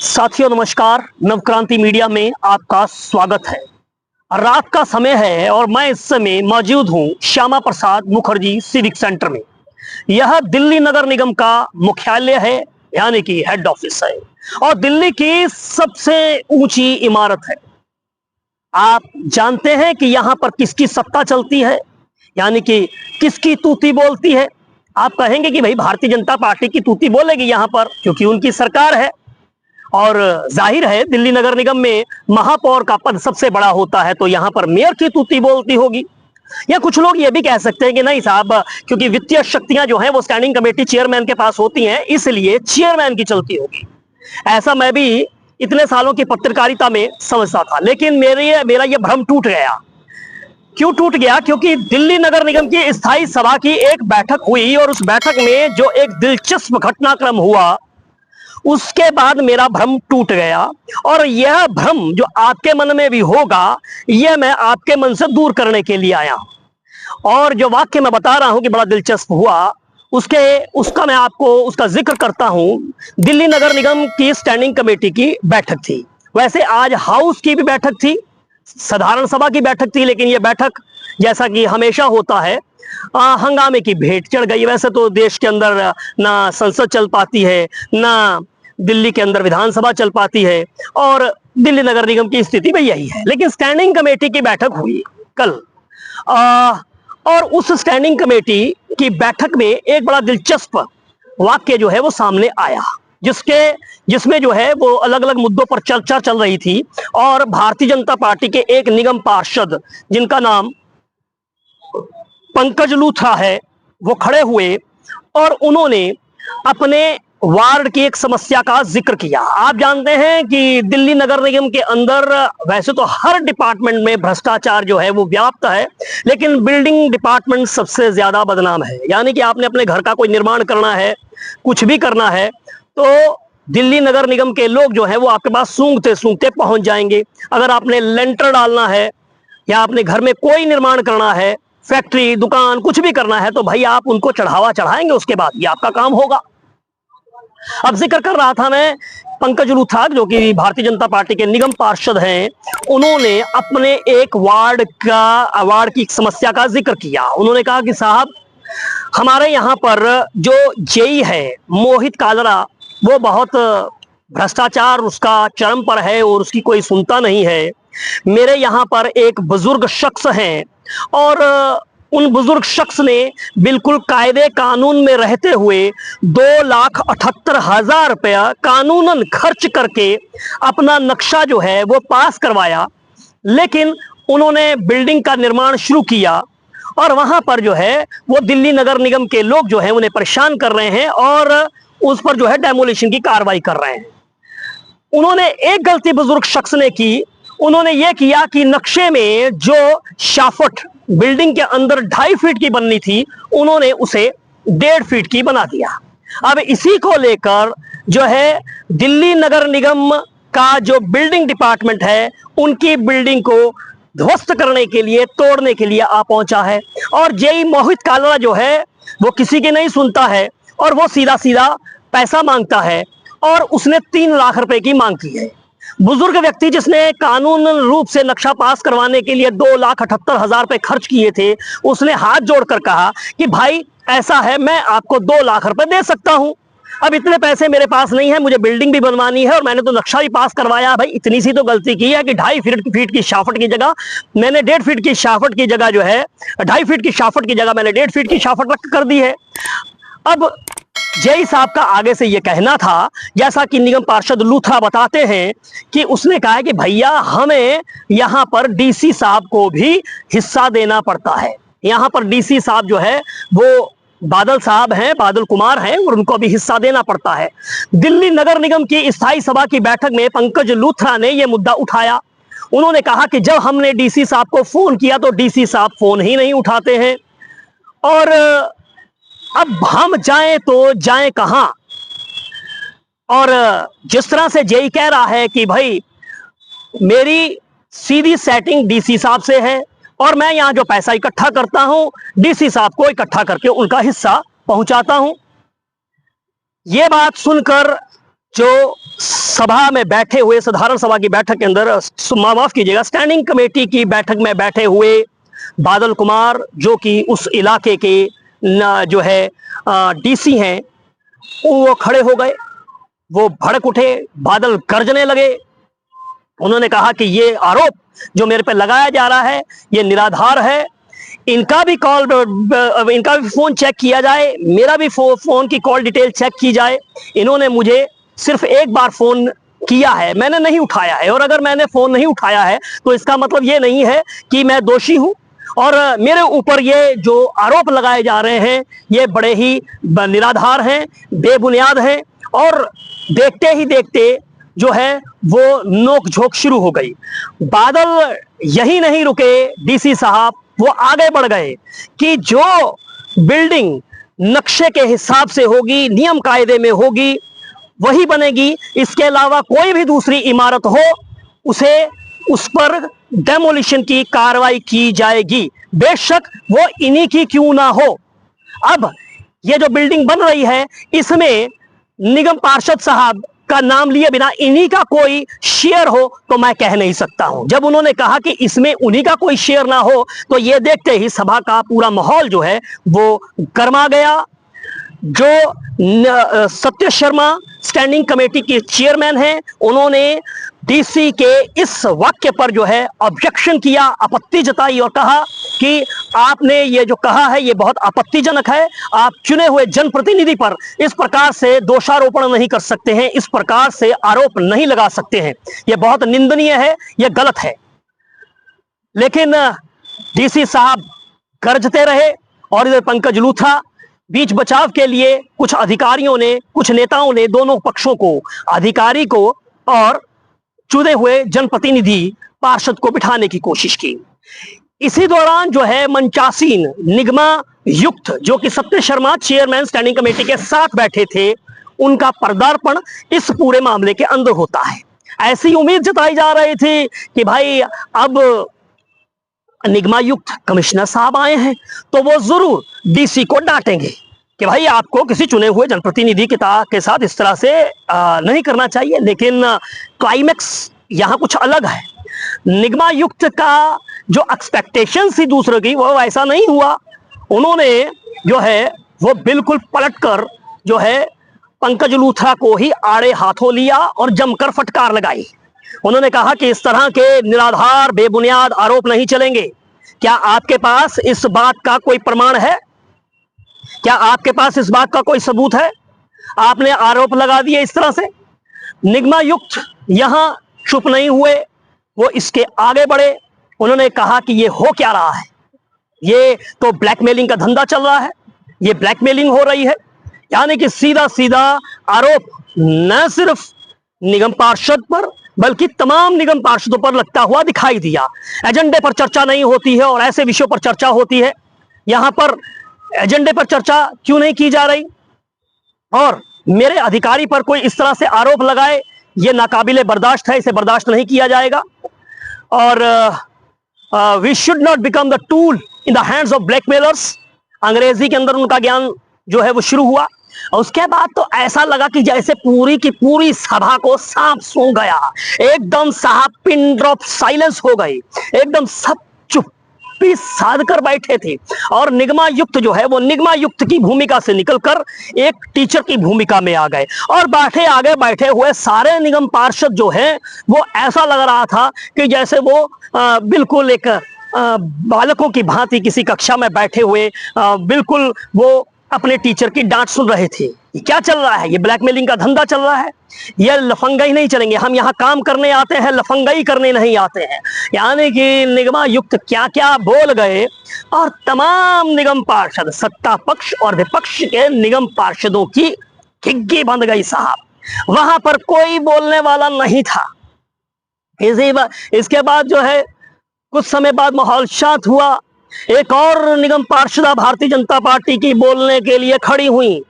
साथियों नमस्कार। नवक्रांति मीडिया में आपका स्वागत है। रात का समय है और मैं इस समय मौजूद हूं श्यामा प्रसाद मुखर्जी सिविक सेंटर में। यह दिल्ली नगर निगम का मुख्यालय है, यानी कि हेड ऑफिस है और दिल्ली की सबसे ऊंची इमारत है। आप जानते हैं कि यहां पर किसकी सत्ता चलती है, यानी कि किसकी तूती बोलती है। आप कहेंगे कि भाई भारतीय जनता पार्टी की तूती बोलेगी यहां पर, क्योंकि उनकी सरकार है। और जाहिर है दिल्ली नगर निगम में महापौर का पद सबसे बड़ा होता है, तो यहां पर मेयर की तूती बोलती होगी। या कुछ लोग ये भी कह सकते हैं कि नहीं साहब, क्योंकि वित्तीय शक्तियां जो हैं वो स्टैंडिंग कमेटी चेयरमैन के पास होती हैं, इसलिए चेयरमैन की चलती होगी। ऐसा मैं भी इतने सालों की पत्रकारिता में समझता था, लेकिन मेरा ये भ्रम टूट गया। क्यों टूट गया? क्योंकि दिल्ली नगर निगम की स्थायी सभा की एक बैठक हुई और उस बैठक में जो एक दिलचस्प घटनाक्रम हुआ, उसके बाद मेरा भ्रम टूट गया। और यह भ्रम जो आपके मन में भी होगा, यह मैं आपके मन से दूर करने के लिए आया हूं। और जो वाक्य मैं बता रहा हूं कि बड़ा दिलचस्प हुआ, उसका मैं आपको उसका जिक्र करता हूं। दिल्ली नगर निगम की स्टैंडिंग कमेटी की बैठक थी। वैसे आज हाउस की भी बैठक थी, साधारण सभा की बैठक थी, लेकिन यह बैठक जैसा कि हमेशा होता है हंगामे की भेंट चढ़ गई। वैसे तो देश के अंदर ना संसद चल पाती है, ना दिल्ली के अंदर विधानसभा चल पाती है, और दिल्ली नगर निगम की स्थिति भी यही है। लेकिन स्टैंडिंग कमेटी की बैठक हुई कल, और उस स्टैंडिंग कमेटी की बैठक में एक बड़ा दिलचस्प वाक्य जो है वो सामने आया, जिसमें जो है वो अलग अलग मुद्दों पर चर्चा चल रही थी। और भारतीय जनता पार्टी के एक निगम पार्षद, जिनका नाम पंकज लूथरा है, वो खड़े हुए और उन्होंने अपने वार्ड की एक समस्या का जिक्र किया। आप जानते हैं कि दिल्ली नगर निगम के अंदर वैसे तो हर डिपार्टमेंट में भ्रष्टाचार जो है वो व्याप्त है, लेकिन बिल्डिंग डिपार्टमेंट सबसे ज्यादा बदनाम है। यानी कि आपने अपने घर का कोई निर्माण करना है, कुछ भी करना है, तो दिल्ली नगर निगम के लोग जो है वो आपके पास सूंघते सूंघते पहुंच जाएंगे। अगर आपने लेंटर डालना है या अपने घर में कोई निर्माण करना है, फैक्ट्री, दुकान, कुछ भी करना है, तो भाई आप उनको चढ़ावा चढ़ाएंगे, उसके बाद ये आपका काम होगा। अब जिक्र कर रहा था मैं पंकज लूथरा, जो कि भारतीय जनता पार्टी के निगम पार्षद हैं। उन्होंने अपने एक वार्ड की समस्या का जिक्र किया। उन्होंने कहा कि साहब, हमारे यहाँ पर जो जेई है मोहित कालरा, वो बहुत भ्रष्टाचार उसका चरम पर है और उसकी कोई सुनता नहीं है। मेरे यहाँ पर एक बुजुर्ग शख्स हैं और उन बुजुर्ग शख्स ने बिल्कुल कायदे कानून में रहते हुए 2,78,000 रुपया कानूनन खर्च करके अपना नक्शा जो है वो पास करवाया। लेकिन उन्होंने बिल्डिंग का निर्माण शुरू किया और वहां पर जो है वो दिल्ली नगर निगम के लोग जो है उन्हें परेशान कर रहे हैं और उस पर जो है डेमोलिशन की कार्रवाई कर रहे हैं। उन्होंने एक गलती बुजुर्ग शख्स ने की। उन्होंने ये किया कि नक्शे में जो शाफट बिल्डिंग के अंदर 2.5 फीट की बननी थी, उन्होंने उसे 1.5 फीट की बना दिया। अब इसी को लेकर जो है दिल्ली नगर निगम का जो बिल्डिंग डिपार्टमेंट है, उनकी बिल्डिंग को ध्वस्त करने के लिए, तोड़ने के लिए आ पहुंचा है। और जेई मोहित कालरा जो है वो किसी की नहीं सुनता है और वो सीधा सीधा पैसा मांगता है, और उसने 3 लाख रुपए की मांग की है। बुजुर्ग व्यक्ति जिसने कानून रूप से नक्शा पास करवाने के लिए 2,78,000 रुपए खर्च किए थे, उसने हाथ जोड़कर कहा कि भाई ऐसा है, मैं आपको 2 लाख रुपए दे सकता हूं। अब इतने पैसे मेरे पास नहीं है, मुझे बिल्डिंग भी बनवानी है और मैंने तो नक्शा भी पास करवाया। भाई इतनी सी तो गलती की है कि 2.5 फीट की शाफट की जगह मैंने 1.5 फीट की शाफट की जगह जो है 2.5 फीट की शाफट की जगह मैंने 1.5 फीट की शाफट कर दी है। अब जेई साहब का आगे से यह कहना था, जैसा कि निगम पार्षद लूथरा बताते हैं, कि उसने कहा है कि भैया हमें यहां पर डीसी साहब को भी हिस्सा देना पड़ता है। यहां पर डीसी साहब जो है वो बादल साहब हैं, बादल कुमार हैं, और उनको भी हिस्सा देना पड़ता है। दिल्ली नगर निगम की स्थायी सभा की बैठक में पंकज लूथरा ने यह मुद्दा उठाया। उन्होंने कहा कि जब हमने डीसी साहब को फोन किया तो डीसी साहब फोन ही नहीं उठाते हैं, और अब हम जाएं तो जाएं कहां। और जिस तरह से जेई कह रहा है कि भाई मेरी सीधी सेटिंग डीसी साहब से है और मैं यहां जो पैसा इकट्ठा करता हूं, डीसी साहब को इकट्ठा करके उनका हिस्सा पहुंचाता हूं। यह बात सुनकर जो सभा में बैठे हुए, साधारण सभा की बैठक के अंदर, माफ कीजिएगा, स्टैंडिंग कमेटी की बैठक में बैठे हुए बादल कुमार, जो कि उस इलाके के जो है डीसी हैं, वो खड़े हो गए, वो भड़क उठे, बादल गरजने लगे। उन्होंने कहा कि ये आरोप जो मेरे पे लगाया जा रहा है ये निराधार है, इनका भी फोन चेक किया जाए, मेरा भी फोन की कॉल डिटेल चेक की जाए। इन्होंने मुझे सिर्फ एक बार फोन किया है, मैंने नहीं उठाया है, और अगर मैंने फोन नहीं उठाया है तो इसका मतलब ये नहीं है कि मैं दोषी हूं, और मेरे ऊपर ये जो आरोप लगाए जा रहे हैं ये बड़े ही निराधार हैं, बेबुनियाद हैं। और देखते ही देखते जो है वो नोक झोंक शुरू हो गई। बादल यही नहीं रुके, डीसी साहब वो आगे बढ़ गए कि जो बिल्डिंग नक्शे के हिसाब से होगी, नियम कायदे में होगी, वही बनेगी। इसके अलावा कोई भी दूसरी इमारत हो उस पर डेमोलिशन की कार्रवाई की जाएगी, बेशक वो इन्हीं की क्यों ना हो। अब ये जो बिल्डिंग बन रही है इसमें निगम पार्षद साहब का नाम लिए बिना इन्हीं का कोई शेयर हो तो मैं कह नहीं सकता हूं। जब उन्होंने कहा कि इसमें उन्हीं का कोई शेयर ना हो तो ये देखते ही सभा का पूरा माहौल जो है वो गर्मा गया। जो सत्य शर्मा स्टैंडिंग कमेटी के चेयरमैन हैं, उन्होंने डीसी के इस वाक्य पर जो है ऑब्जेक्शन किया, आपत्ति जताई और कहा कि आपने ये जो कहा है ये बहुत आपत्तिजनक है। आप चुने हुए जनप्रतिनिधि पर इस प्रकार से दोषारोपण नहीं कर सकते हैं, इस प्रकार से आरोप नहीं लगा सकते हैं, ये बहुत निंदनीय है, ये गलत है। लेकिन डीसी साहब गरजते रहे और इधर पंकज लूथरा बीच बचाव के लिए कुछ अधिकारियों ने, कुछ नेताओं ने दोनों पक्षों को, अधिकारी को और चुने हुए जनप्रतिनिधि पार्षद को बिठाने की कोशिश की। इसी दौरान जो है मंचासीन निगमा युक्त, जो कि सत्य शर्मा चेयरमैन स्टैंडिंग कमेटी के साथ बैठे थे, उनका पदार्पण इस पूरे मामले के अंदर होता है। ऐसी उम्मीद जताई जा रही थी कि भाई अब निगमायुक्त कमिश्नर साहब आए हैं तो वो जरूर डीसी को डांटेंगे कि भाई आपको किसी चुने हुए जनप्रतिनिधि के साथ इस तरह से नहीं करना चाहिए। लेकिन क्लाइमेक्स यहां कुछ अलग है। निगमायुक्त का जो एक्सपेक्टेशन थी दूसरों की वो वैसा नहीं हुआ। उन्होंने जो है वो बिल्कुल पलटकर जो है पंकज लूथरा को ही आड़े हाथों लिया और जमकर फटकार लगाई। उन्होंने कहा कि इस तरह के निराधार बेबुनियाद आरोप नहीं चलेंगे। क्या आपके पास इस बात का कोई प्रमाण है? क्या आपके पास इस बात का कोई सबूत है? आपने आरोप लगा दिए इस तरह से। निगमायुक्त यहां चुप नहीं हुए, वो इसके आगे बढ़े। उन्होंने कहा कि ये हो क्या रहा है, ये तो ब्लैकमेलिंग का धंधा चल रहा है, ये ब्लैकमेलिंग हो रही है। यानी कि सीधा सीधा आरोप न सिर्फ निगम पार्षद पर बल्कि तमाम निगम पार्षदों पर लगता हुआ दिखाई दिया। एजेंडे पर चर्चा नहीं होती है और ऐसे विषयों पर चर्चा होती है। यहां पर एजेंडे पर चर्चा क्यों नहीं की जा रही? और मेरे अधिकारी पर कोई इस तरह से आरोप लगाए, ये नाकाबिले बर्दाश्त है, इसे बर्दाश्त नहीं किया जाएगा। और we should not become the tool in the hands of blackmailers. अंग्रेजी के अंदर उनका ज्ञान जो है वो शुरू हुआ। और उसके बाद तो ऐसा लगा कि जैसे पूरी की पूरी सभा को सांप सूंघ गया। एकदम साहब पिन ड्रॉप साइलेंस हो गई, एकदम सब चुप्पी साध कर बैठे थे। और निगमायुक्त जो है वो निगमायुक्त की भूमिका से निकलकर एक टीचर की भूमिका में आ गए। और आगे बैठे हुए सारे निगम पार्षद जो है वो ऐसा लग रहा था कि जैसे वो बिल्कुल एक बालकों की भांति किसी कक्षा में बैठे हुए बिल्कुल वो अपने टीचर की डांट सुन रहे थे। ये क्या चल रहा है? ये ब्लैकमेलिंग का धंधा चल रहा है। ये लफंगाई नहीं चलेंगे, हम यहाँ काम करने आते हैं, लफंगाई करने नहीं आते हैं। यानी कि निगमायुक्त क्या क्या बोल गए और तमाम निगम पार्षद, सत्ता पक्ष और विपक्ष के निगम पार्षदों की खिग्गी बंध गई साहब। वहां पर कोई बोलने वाला नहीं था। इसके बाद जो है कुछ समय बाद माहौल शांत हुआ। एक और निगम पार्षदा भारतीय जनता पार्टी की बोलने के लिए खड़ी हुई,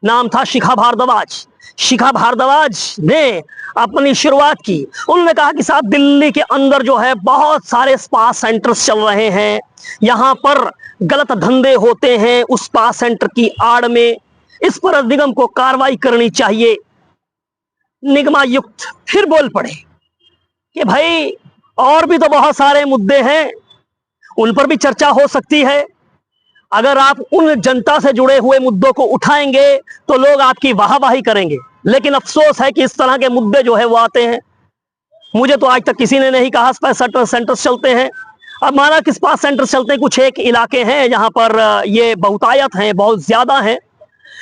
नाम था शिखा भारद्वाज। शिखा भारद्वाज ने अपनी शुरुआत की। उन्होंने कहा कि साहब दिल्ली के अंदर जो है बहुत सारे स्पा सेंटर्स चल रहे हैं, यहाँ पर गलत धंधे होते हैं, उस स्पा सेंटर की आड़ में इस पर निगम को कार्रवाई करनी चाहिए। निगमायुक्त फिर बोल पड़े कि भाई और भी तो बहुत सारे मुद्दे हैं, उन पर भी चर्चा हो सकती है। अगर आप उन जनता से जुड़े हुए मुद्दों को उठाएंगे तो लोग आपकी वाहवाही करेंगे, लेकिन अफसोस है कि इस तरह के मुद्दे जो है वो आते हैं। मुझे तो आज तक किसी ने नहीं कहा सेंटर्स चलते हैं। अब माना किस पास सेंटर्स चलते हैं, कुछ एक इलाके हैं जहां पर ये बहुतायत हैं, बहुत ज्यादा हैं,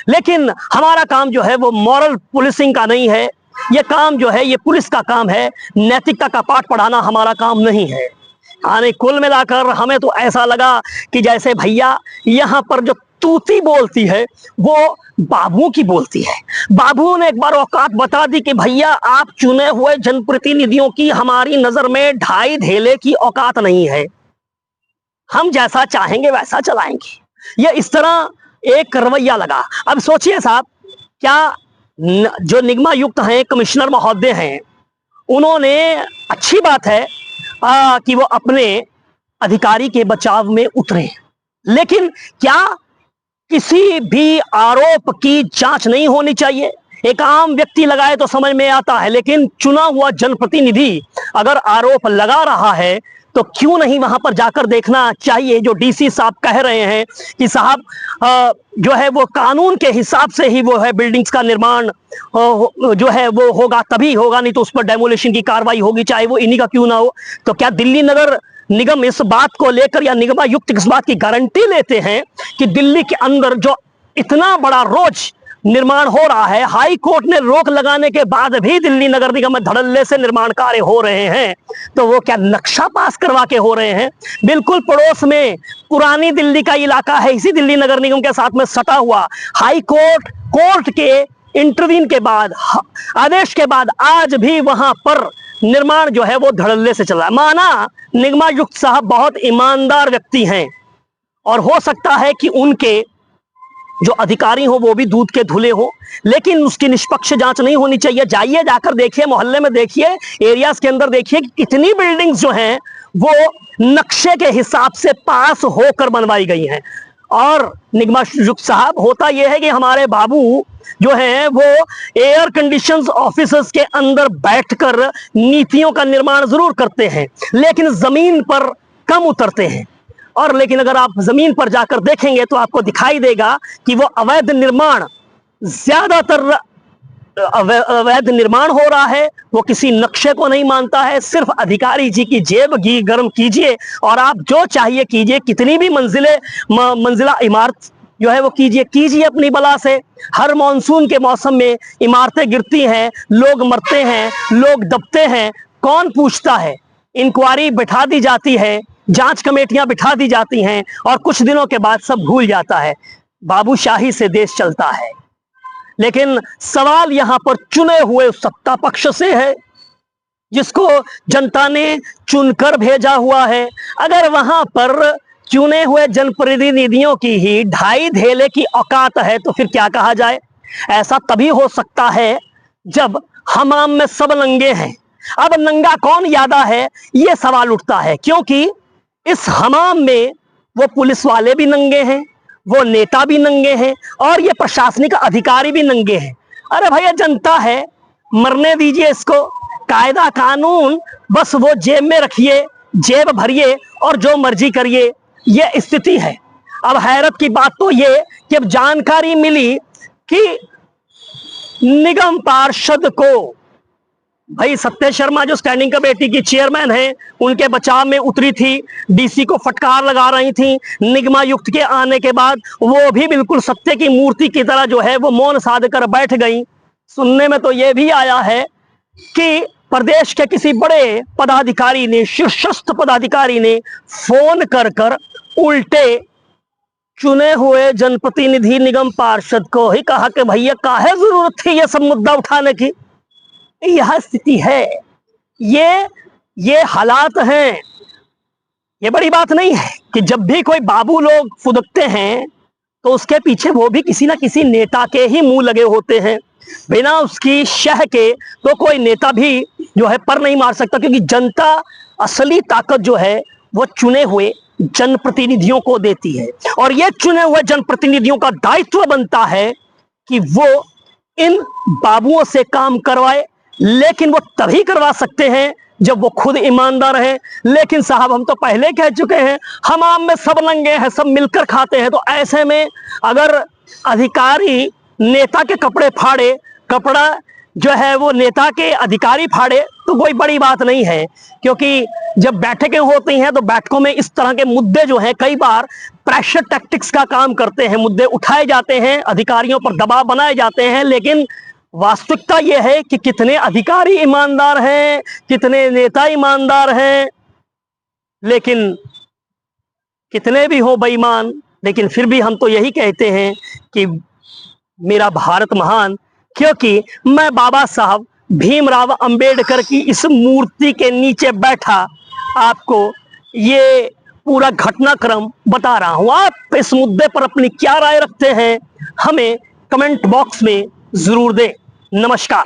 लेकिन हमारा काम जो है वो मॉरल पुलिसिंग का नहीं है। ये काम जो है ये पुलिस का काम है, नैतिकता का पाठ पढ़ाना हमारा काम नहीं है। यानी कुल मिलाकर हमें तो ऐसा लगा कि जैसे भैया यहाँ पर जो तूती बोलती है वो बाबू की बोलती है। बाबू ने एक बार औकात बता दी कि भैया आप चुने हुए जनप्रतिनिधियों की हमारी नजर में ढाई ढेले की औकात नहीं है, हम जैसा चाहेंगे वैसा चलाएंगे। ये इस तरह एक रवैया लगा। अब सोचिए साहब, क्या जो निगमायुक्त हैं, कमिश्नर महोदय हैं, उन्होंने, अच्छी बात है कि वो अपने अधिकारी के बचाव में उतरे, लेकिन क्या किसी भी आरोप की जांच नहीं होनी चाहिए? एक आम व्यक्ति लगाए तो समझ में आता है, लेकिन चुना हुआ जनप्रतिनिधि अगर आरोप लगा रहा है तो क्यों नहीं वहां पर जाकर देखना चाहिए? जो डीसी साहब कह रहे हैं कि साहब जो है वो कानून के हिसाब से ही वो है बिल्डिंग्स का निर्माण जो है वो होगा, तभी होगा, नहीं तो उस पर डेमोलिशन की कार्रवाई होगी, चाहे वो इन्हीं का क्यों ना हो। तो क्या दिल्ली नगर निगम इस बात को लेकर या निगमायुक्त इस बात की गारंटी लेते हैं कि दिल्ली के अंदर जो इतना बड़ा रोज निर्माण हो रहा है, हाई कोर्ट ने रोक लगाने के बाद भी दिल्ली नगर निगम में धड़ल्ले से निर्माण कार्य हो रहे हैं, तो वो क्या नक्शा पास करवा के हो रहे हैं? बिल्कुल पड़ोस में पुरानी दिल्ली का इलाका है, इसी दिल्ली नगर निगम के साथ में सटा हुआ। हाई कोर्ट के इंटरवीन के बाद, आदेश के बाद आज भी वहां पर निर्माण जो है वो धड़ल्ले से चल रहा है। माना निगमायुक्त साहब बहुत ईमानदार व्यक्ति हैं और हो सकता है कि उनके जो अधिकारी हो वो भी दूध के धुले हो, लेकिन उसकी निष्पक्ष जांच नहीं होनी चाहिए। जाइए, जाकर देखिए, मोहल्ले में देखिए, एरियाज के अंदर देखिए कि कितनी बिल्डिंग्स जो हैं वो नक्शे के हिसाब से पास होकर बनवाई गई हैं। और निगमायुक्त साहब, होता यह है कि हमारे बाबू जो हैं वो एयर कंडीशंस ऑफिसर्स के अंदर बैठकर नीतियों का निर्माण जरूर करते हैं, लेकिन जमीन पर कम उतरते हैं। और लेकिन अगर आप जमीन पर जाकर देखेंगे तो आपको दिखाई देगा कि वो अवैध निर्माण, ज्यादातर अवैध निर्माण हो रहा है। वो किसी नक्शे को नहीं मानता है, सिर्फ अधिकारी जी की जेब घी गर्म कीजिए और आप जो चाहिए कीजिए, कितनी भी मंजिला इमारत जो है वो कीजिए अपनी बला से। हर मॉनसून के मौसम में इमारतें गिरती हैं, लोग मरते हैं, लोग दबते हैं, कौन पूछता है? इंक्वायरी बिठा दी जाती है, जांच कमेटियां बिठा दी जाती हैं और कुछ दिनों के बाद सब भूल जाता है। बाबूशाही से देश चलता है। लेकिन सवाल यहां पर चुने हुए सत्ता पक्ष से है, जिसको जनता ने चुनकर भेजा हुआ है। अगर वहां पर चुने हुए जनप्रतिनिधियों की ही ढाई ढेले की औकात है तो फिर क्या कहा जाए? ऐसा तभी हो सकता है जब हमाम में सब नंगे हैं। अब नंगा कौन ज्यादा है, यह सवाल उठता है, क्योंकि इस हमाम में वो पुलिस वाले भी नंगे हैं, वो नेता भी नंगे हैं और ये प्रशासनिक अधिकारी भी नंगे हैं। अरे भैया, जनता है, मरने दीजिए इसको। कायदा कानून बस वो जेब में रखिए, जेब भरिए और जो मर्जी करिए, ये स्थिति है। अब हैरत की बात तो ये कि अब जानकारी मिली कि निगम पार्षद को, भाई सत्य शर्मा जो स्टैंडिंग कमेटी की चेयरमैन है, उनके बचाव में उतरी थी, डीसी को फटकार लगा रही थी। निगमायुक्त के आने के बाद वो भी बिल्कुल सत्य की मूर्ति की तरह जो है वो मौन साध कर बैठ गई। सुनने में तो ये भी आया है कि प्रदेश के किसी बड़े पदाधिकारी ने, शीर्षस्थ पदाधिकारी ने फोन कर उल्टे चुने हुए जनप्रतिनिधि निगम पार्षद को ही कहा कि भैया काहे जरूरत थी ये सब मुद्दा उठाने की। यह स्थिति है, ये हालात हैं। ये बड़ी बात नहीं है कि जब भी कोई बाबू लोग फुदकते हैं तो उसके पीछे वो भी किसी ना किसी नेता के ही मुंह लगे होते हैं। बिना उसकी शह के तो कोई नेता भी जो है पर नहीं मार सकता, क्योंकि जनता असली ताकत जो है वो चुने हुए जनप्रतिनिधियों को देती है। और ये चुने हुए जनप्रतिनिधियों का दायित्व बनता है कि वो इन बाबुओं से काम करवाए, लेकिन वो तभी करवा सकते हैं जब वो खुद ईमानदार हैं। लेकिन साहब हम तो पहले कह चुके हैं, हमाम में सब नंगे हैं, सब मिलकर खाते हैं। तो ऐसे में अगर अधिकारी नेता के कपड़े फाड़े, कपड़ा जो है वो नेता के अधिकारी फाड़े, तो कोई बड़ी बात नहीं है। क्योंकि जब बैठकें होती हैं तो बैठकों में इस तरह के मुद्दे जो हैं कई बार प्रेशर टैक्टिक्स का काम करते हैं, मुद्दे उठाए जाते हैं, अधिकारियों पर दबाव बनाए जाते हैं। लेकिन वास्तविकता यह है कि कितने अधिकारी ईमानदार हैं, कितने नेता ईमानदार हैं, लेकिन कितने भी हो बेईमान, लेकिन फिर भी हम तो यही कहते हैं कि मेरा भारत महान, क्योंकि मैं बाबा साहब भीमराव अंबेडकर की इस मूर्ति के नीचे बैठा आपको ये पूरा घटनाक्रम बता रहा हूं। आप इस मुद्दे पर अपनी क्या राय रखते हैं, हमें कमेंट बॉक्स में जरूर दें। नमस्कार।